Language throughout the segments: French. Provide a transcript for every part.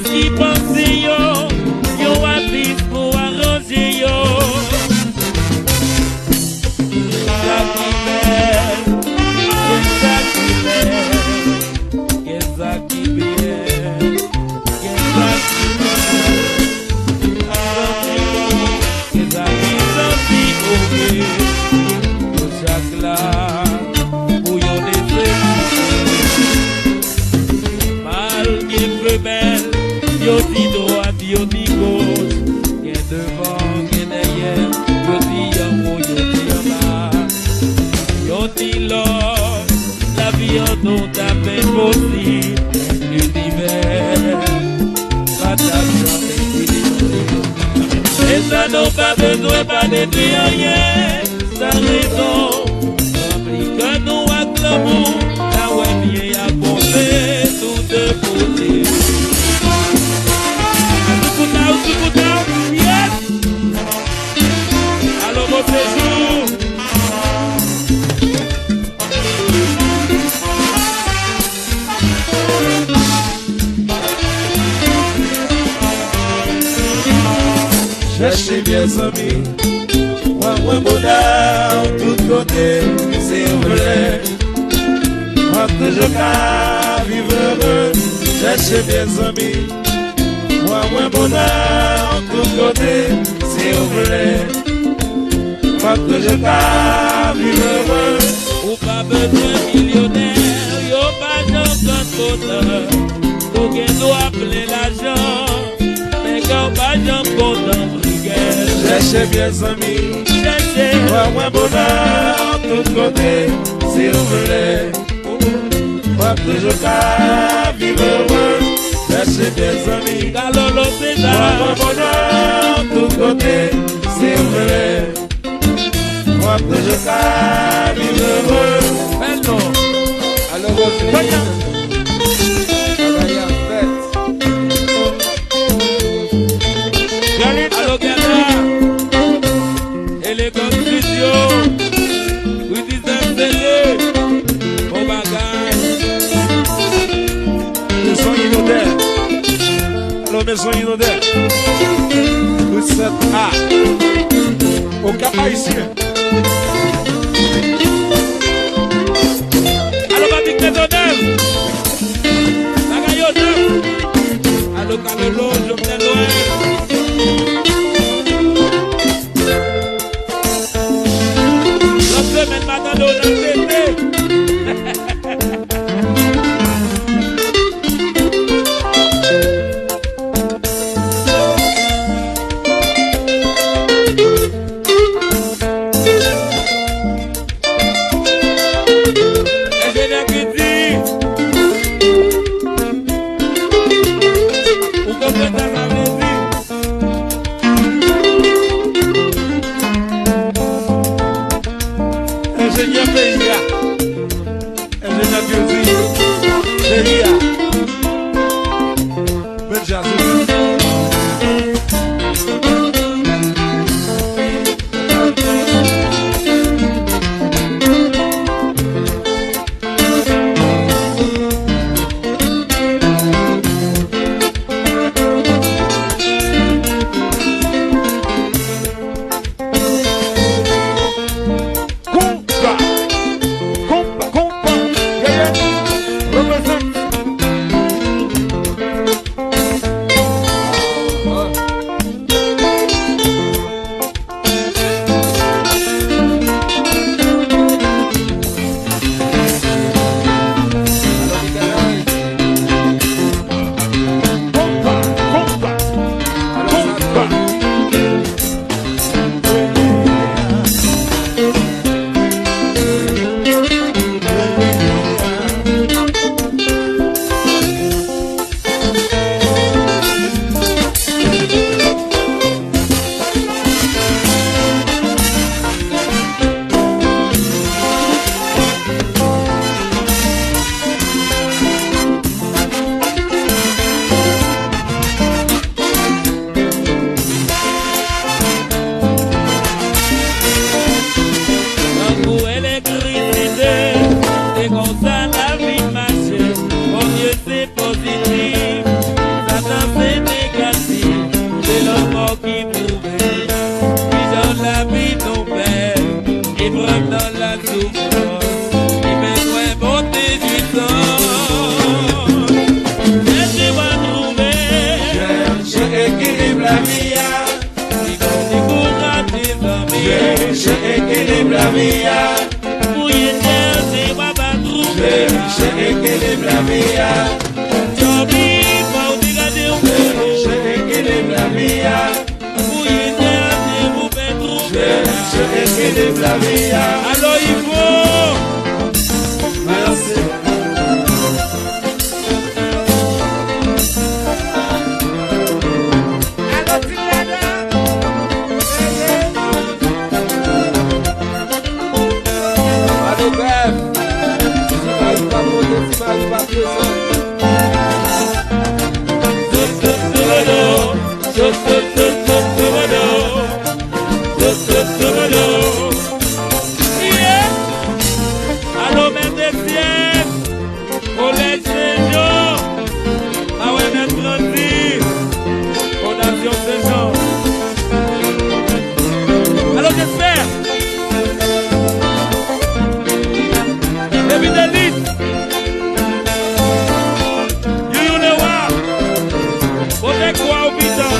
qui pense yo artiste pour arranger yo. Ça qui belle, ça qui belle, ça qui belle, ça qui belle, ça qui sorti au chaque là pour yo laisser mal qui veut belle. Yo di droite, yo di gauche, qu'est devant, qu'est derrière, yo di en haut, yo di en bas, yo di l'or, la vie en nous à peine possible, l'univers, attention, et ça n'a pas besoin, pas détruire rien, sa raison, que nous acclamons, la ouais bien à pomper, tout de côté. Yes! Alors mon séjour. Cherchez bien amis, moi bonheur tout côté, c'est vrai. Moi que je peux vivre heureux, cherchez bien amis. Moi, bonheur, tout côté, c'est vrai. Moi que je peux vivre heureux. Ou pas besoin millionnaire, yo pas d'encore bonheur. Ou qu'elle doit appeler l'argent, mais quand pas d'encore d'embriguer. Cherchez bien amis, cherchez. Moi, bonheur, tout côté, c'est vrai. Moi que je peux vivre heureux. Cherchez bien amis, Galolo César. Moi, bonheur, tout côté, c'est vrai. Moi que je peux vivre heureux. Maintenant, Alors, voyons. allo Gala, et les constitutions, oui, disent au bagage. Maison inondaire. Alors, maison inondaire. Vous êtes à. Au Cap Haïtien. Alors, Babi Clédonel. La Gaillonne. Allo Calolo, je me loin. La semaine matin, on a été. Ingénieur PIA, ingénieur Biodri, PIA, Benjamin. j'équilibre la vie. Pour y être, c'est pas pas trouver. J'équilibre la vie. J'oublie pas où regarder au vélo. J'équilibre la vie. Pour y être, c'est vous faire trouver. J'équilibre la vie. Alors il faut. Merci. Allô, même des pièces, collège Saint-Jean, ah ouais, même grandi, fondation Saint-Jean. Alors, qu'est-ce que faire? David Elite, you le roi, vous faites quoi au putain?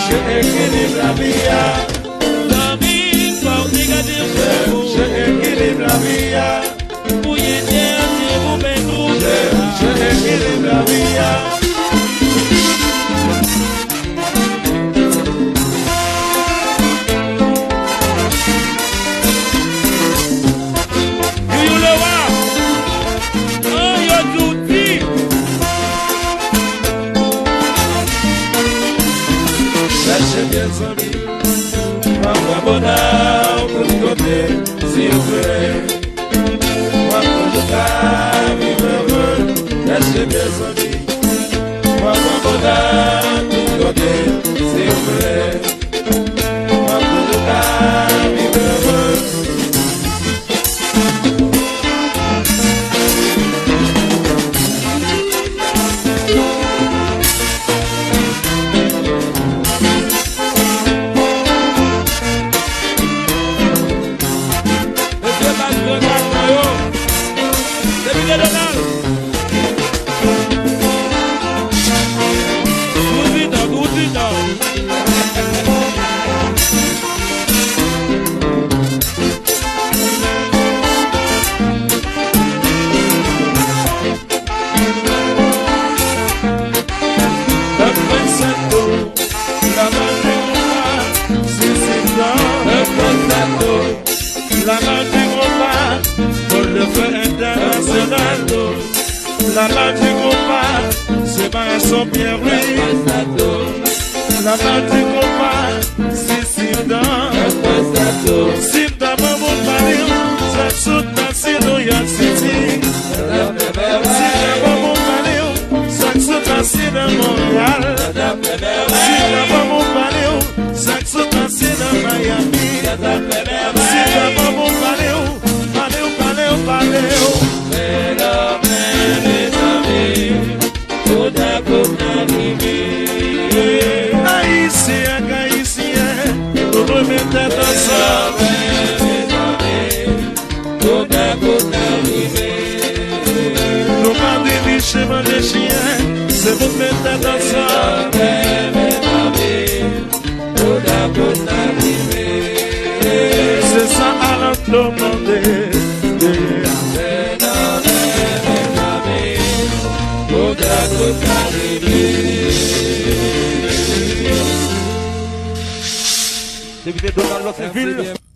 J'équilibre la vie. J'équilibre la vie. J'équilibre la vie. s'il vous plaît. Moi, pour le cas, vivre heureux, restez bien amis. Moi, mon bonheur, tout côté, s'il vous plaît. Moi, pour le cas, vivre heureux. La main du compas, c'est pas son bien oui. La main du compas, c'est Simdan. Simdan, maman, Paris, ça saute dans ses Royal City. Simdan, maman, Paris, ça saute dans ses Montréal. Simdan, maman, Paris, ça saute dans ses Miami. Simdan, maman, Paris, Haïtien, nous remettons ensemble. Nous parlons du chemin des chiens, c'est vous mettre ensemble. C'est ça à l'entendre. Député Donald Lotteville.